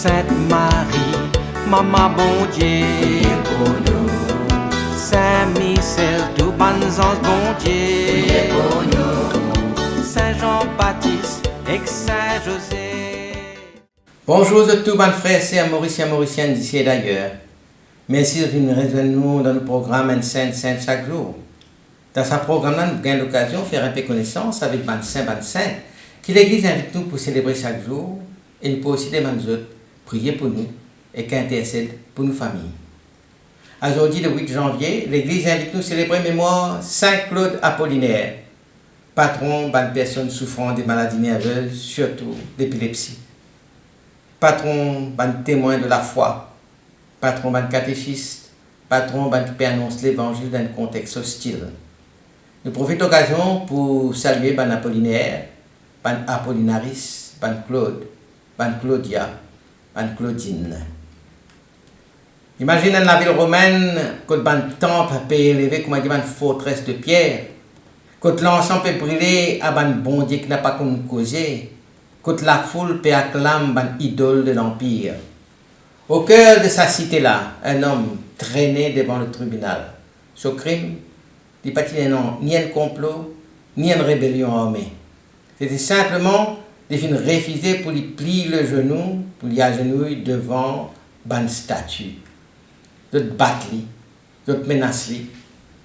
Sainte Marie, Maman bon Dieu, priez pour nous, Saint Michel, tout bon ange bon Dieu, priez pour nous. Saint Jean-Baptiste et Saint José. Bonjour à tous mes frères et sœurs mauriciennes d'ici et d'ailleurs. Merci de venir rejoindre nous dans le programme Un Saint chaque jour. Dans ce programme-là, nous avons l'occasion de faire un peu connaissance avec les saints qui l'Église invite nous pour célébrer chaque jour et nous pouvons aussi demander aux autres prier pour nous et qu'intercède pour nos familles. Aujourd'hui, le 8 janvier, l'Église invite nous à célébrer mémoire Saint Claude Apollinaire, patron de personnes souffrant des maladies nerveuses, surtout d'épilepsie. Patron de témoins de la foi, patron de catéchistes, patron qui annonce l'évangile dans un contexte hostile. Nous profitons de l'occasion pour saluer ban Apollinaire, ban Apollinaris, ban Claude, ban Claudia, ban Claudine. Imaginez la ville romaine, quand ban temple peut élevé comme une forteresse de pierre, quand l'encens peut brûler à ban bon Dieu qui n'a pas qu'on causé, quand la foule peut acclamer ban idole de l'empire. Au cœur de sa cité-là, un homme traîné devant le tribunal. Ce crime, il n'y a pas ni un complot, ni une rébellion armée. C'était simplement de refuser pour lui plier le genou, pour lui agenouiller devant une statue. De battre, de menacer,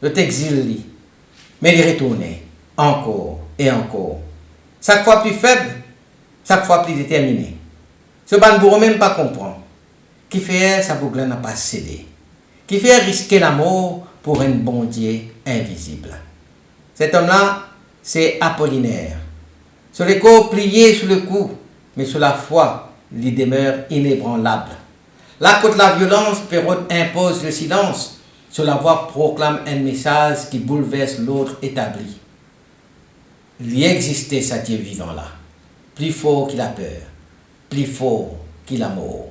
de t'exiler. Mais il retournait encore et encore. Chaque fois plus faible, chaque fois plus déterminé. Ce ban bourreau même pas comprendre. Qui fait sa boucle n'a pas cédé. Qui fait risquer la mort pour un bon Dieu invisible. Cet homme-là, c'est Apollinaire. Sur les corps pliés sous le cou, mais sur la foi, il demeure inébranlable. Là, contre la violence, Pérode impose le silence. Sur la voix proclame un message qui bouleverse l'ordre établi. Il y existait ce Dieu vivant-là, plus fort qu'il a peur, plus fort qu'il a mort.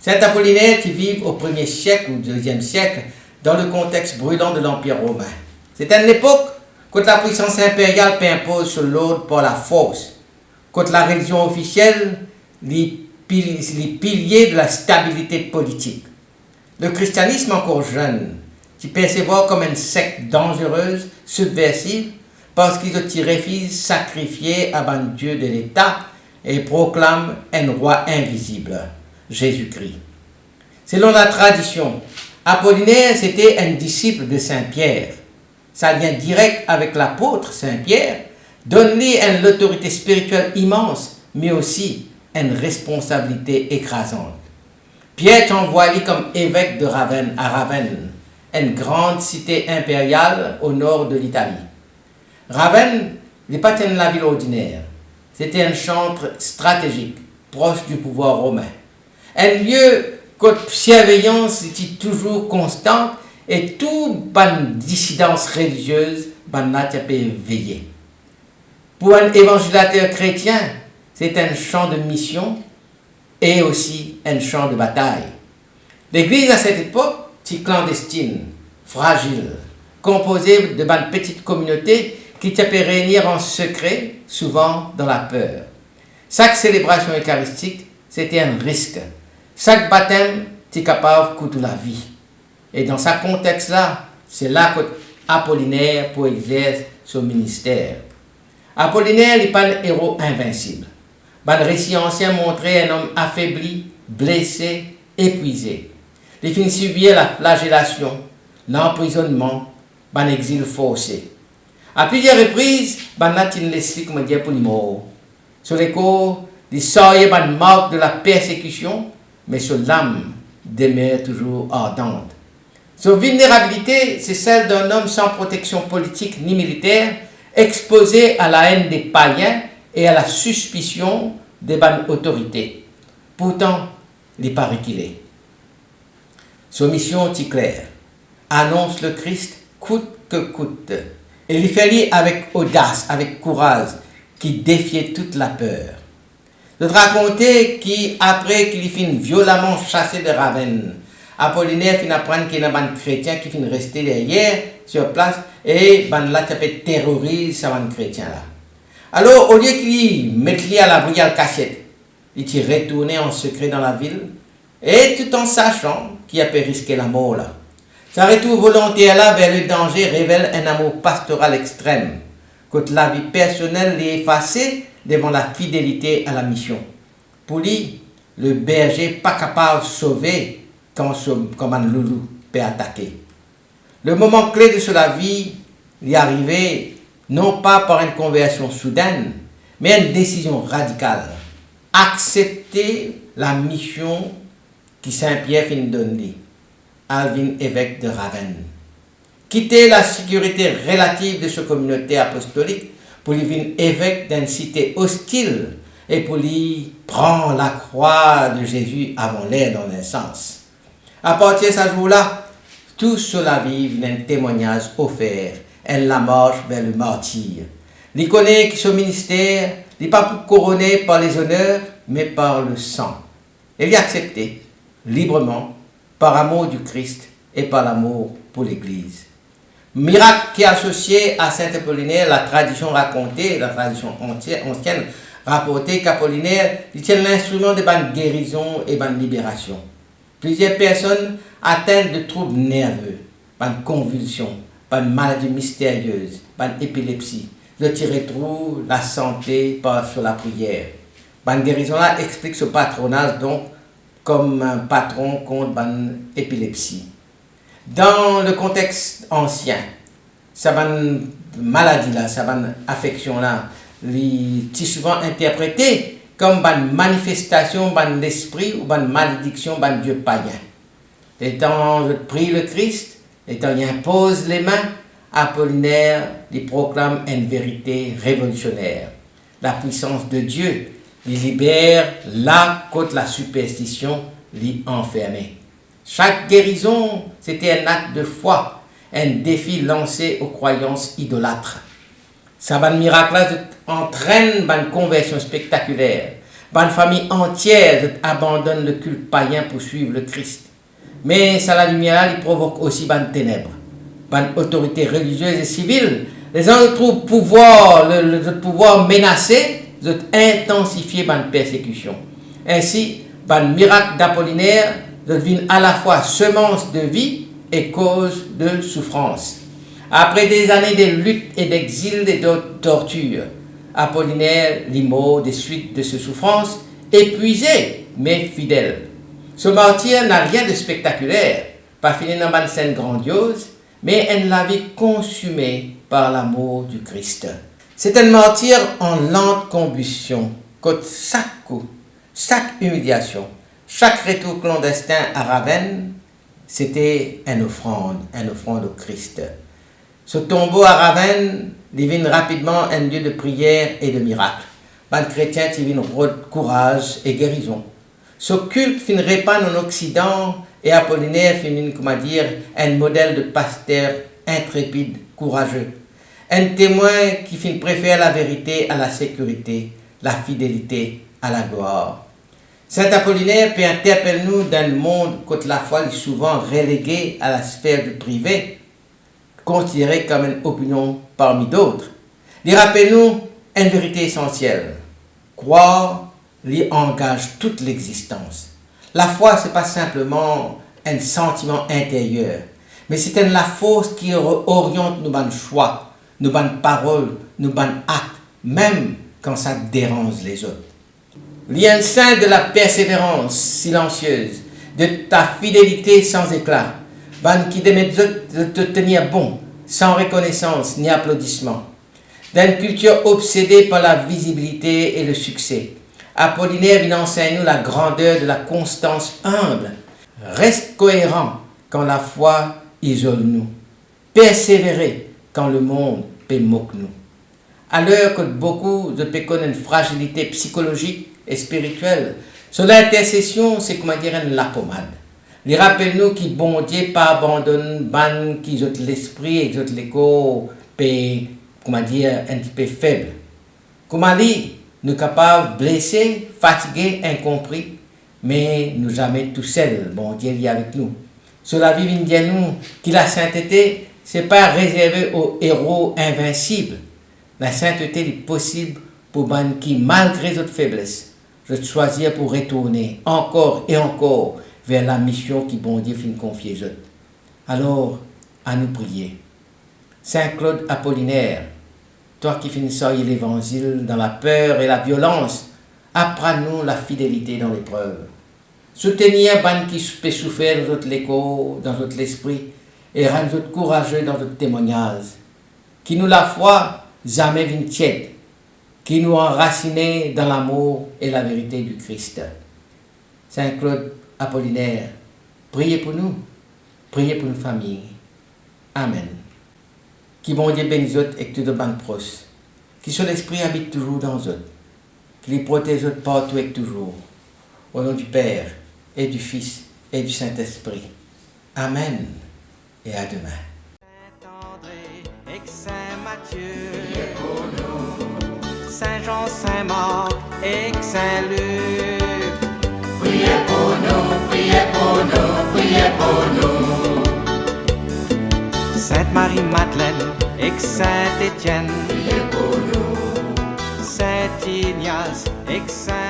Saint Apollinaire qui vit au 1er siècle ou 2e siècle dans le contexte brûlant de l'Empire romain. C'est une époque quand la puissance impériale impose sur l'ordre par la force, quand la religion officielle, les piliers de la stabilité politique. Le christianisme encore jeune, qui perçoit comme une secte dangereuse, subversive, parce qu'ils ont tiré fils sacrifié à un Dieu de l'État et proclame un roi invisible, Jésus-Christ. Selon la tradition, Apollinaire c'était un disciple de Saint-Pierre. Sa lien direct avec l'apôtre Saint-Pierre donne-lui une autorité spirituelle immense, mais aussi une responsabilité écrasante. Pierre t'envoie comme évêque de Ravenne à Ravenne, une grande cité impériale au nord de l'Italie. Ravenne n'est pas la ville ordinaire, c'était un centre stratégique, proche du pouvoir romain. Un lieu que surveillance était toujours constante et toute bonne dissidence religieuse peut veiller. Pour un évangélisateur chrétien, c'est un champ de mission et aussi un champ de bataille. L'église à cette époque était clandestine, fragile, composée de bonnes petites communautés qui peut réunir en secret, souvent dans la peur. Chaque célébration eucharistique, c'était un risque. Chaque baptême était capable de coûter la vie. Et dans ce contexte-là, c'est là que Apollinaire pour exercer son ministère. Apollinaire n'est pas un héros invincible. Le récit ancien montrait un homme affaibli, blessé, épuisé. Il finit subir la flagellation, l'emprisonnement, l'exil forcé. À plusieurs reprises, il laissé comme dire pour les morts. Sur les corps, il sortait une marque de la persécution, mais sur l'âme demeure toujours ardente. Sa vulnérabilité, c'est celle d'un homme sans protection politique ni militaire, exposé à la haine des païens et à la suspicion des bonnes autorités. Pourtant, il paraît qu'il est. Sa mission est claire. Annonce le Christ coûte que coûte. Et il fait lire avec audace, avec courage, qui défiait toute la peur. De raconter qu'après qu'il finit violemment chassé de Ravenne, Apollinaire finit apprendre qu'il y a un chrétien qui finit rester derrière, sur place, et là, il terrorise ce chrétien là. Alors, au lieu qu'il mette lui à l'abri à la cachette, il t'y retourné en secret dans la ville, et tout en sachant qu'il a pu risquer la mort là. Sa retour volontaire là vers le danger révèle un amour pastoral extrême, quand la vie personnelle l'est effacée devant la fidélité à la mission. Pour lui, le berger pas capable de sauver quand comme un loulou peut attaquer. Le moment clé de sa vie lui est arrivé non pas par une conversion soudaine, mais une décision radicale. Accepter la mission qui Saint-Pierre fin donner. Alvin, évêque de Ravenne. Quitter la sécurité relative de sa communauté apostolique pour lui devenir évêque d'une cité hostile et pour lui prendre la croix de Jésus avant l'ère dans un sens. À partir de ce jour-là, tout cela vivent un témoignage offert, elle la marche vers le martyr. Il connaît que ce ministère n'est pas pour couronner par les honneurs, mais par le sang. Il y accepté librement par amour du Christ et par l'amour pour l'Église. Miracle qui est associé à Saint Apollinaire, la tradition racontée, la tradition ancienne rapportée qu'Apollinaire était l'instrument de bonne guérison et bonne libération. Plusieurs personnes atteintes de troubles nerveux, bonne convulsions, bonne maladie mystérieuse, bonne épilepsie, je retrouve la santé sur la prière. Bonne guérison là explique ce patronage donc comme un patron contre bonne épilepsie. Dans le contexte ancien, cette maladie-là, cette affection-là, est souvent interprétée comme une manifestation de l'esprit ou une malédiction d'un dieu païen. Étant je prie le Christ, étant il impose les mains, Apollinaire il proclame une vérité révolutionnaire. La puissance de Dieu il libère là contre la superstition l'y enfermée. Chaque guérison, c'était un acte de foi, un défi lancé aux croyances idolâtres. Ça va miracle entraîne une conversion spectaculaire. Une famille entière abandonne le culte païen pour suivre le Christ. Mais ça la lumière, il provoque aussi une ténèbres. Une autorité religieuse et civile, les gens trouvent le pouvoir menacé, de intensifier une persécution. Ainsi, un miracle d'Apollinaire devient à la fois semence de vie et cause de souffrance. Après des années de lutte et d'exil et de torture, Apollinaire limo des suites de ces souffrances, épuisé mais fidèle. Ce martyr n'a rien de spectaculaire, pas fini dans une scène grandiose, mais elle la vie consumée par l'amour du Christ. C'est un martyr en lente combustion, contre chaque coup, chaque humiliation, chaque retour clandestin à Ravenne, c'était une offrande au Christ. Ce tombeau à Ravenne devient rapidement un lieu de prière et de miracle. Les chrétiens devient courage et guérison. Ce culte finit répandre en Occident et Apollinaire finit, un modèle de pasteur intrépide, courageux. Un témoin qui préfère la vérité à la sécurité, la fidélité à la gloire. Saint Apollinaire peut interpeller nous dans le monde que la foi est souvent reléguée à la sphère du privé, considérée comme une opinion parmi d'autres. Il rappelle nous une vérité essentielle. Croire lui engage toute l'existence. La foi, ce n'est pas simplement un sentiment intérieur, mais c'est la force qui oriente nos bonnes choix, nos bonnes paroles, nos bonnes actes, même quand ça dérange les autres. Lien saint de la persévérance silencieuse, de ta fidélité sans éclat, qui de te tenir bon, sans reconnaissance ni applaudissement. D'une culture obsédée par la visibilité et le succès, Apollinaire vient enseigner nous la grandeur de la constance humble. Reste cohérent quand la foi isole nous. Persévérer quand le monde moque nous. À l'heure que beaucoup de connaissent une fragilité psychologique et spirituelle, sur l'intercession, c'est une pommade. Il rappelle nous que bon Dieu pas abandonne ban qui ont l'esprit et qui ont l'écho, un petit peu faible. Comment dit, nous capables blessés, fatigués, incompris, mais nous jamais tout seuls. Bon Dieu est avec nous. Sur la vie vient nous que la sainteté ce n'est pas réservé aux héros invincibles. La sainteté est possible pour ceux qui, malgré notre faiblesse, je te choisir pour retourner encore et encore vers la mission qui bon Dieu fin confier je. Alors, à nous prier. Saint Claude Apollinaire, toi qui finis sortir l'évangile dans la peur et la violence, apprends-nous la fidélité dans l'épreuve. Soutenir ban qui peut souffrir dans notre l'écho, dans notre l'esprit, et rendre nous courageux dans notre témoignage. Qui nous la foi jamais vient tiède, qui nous enracinés dans l'amour et la vérité du Christ. Saint Claude Apollinaire, priez pour nous familles. Amen. Qui bon Dieu bénisse et que tout de bonnes proches, qui son esprit habite toujours dans eux, qui les protège partout et toujours. Au nom du Père, et du Fils, et du Saint-Esprit. Amen. Et à demain. Saint-André et Saint Matthieu, Saint-Jean, Saint-Marc et Saint-Luc. Priez pour nous, priez pour nous, priez pour nous. Sainte Marie-Madeleine et Saint-Étienne, Priez pour nous, Saint Ignace et Saint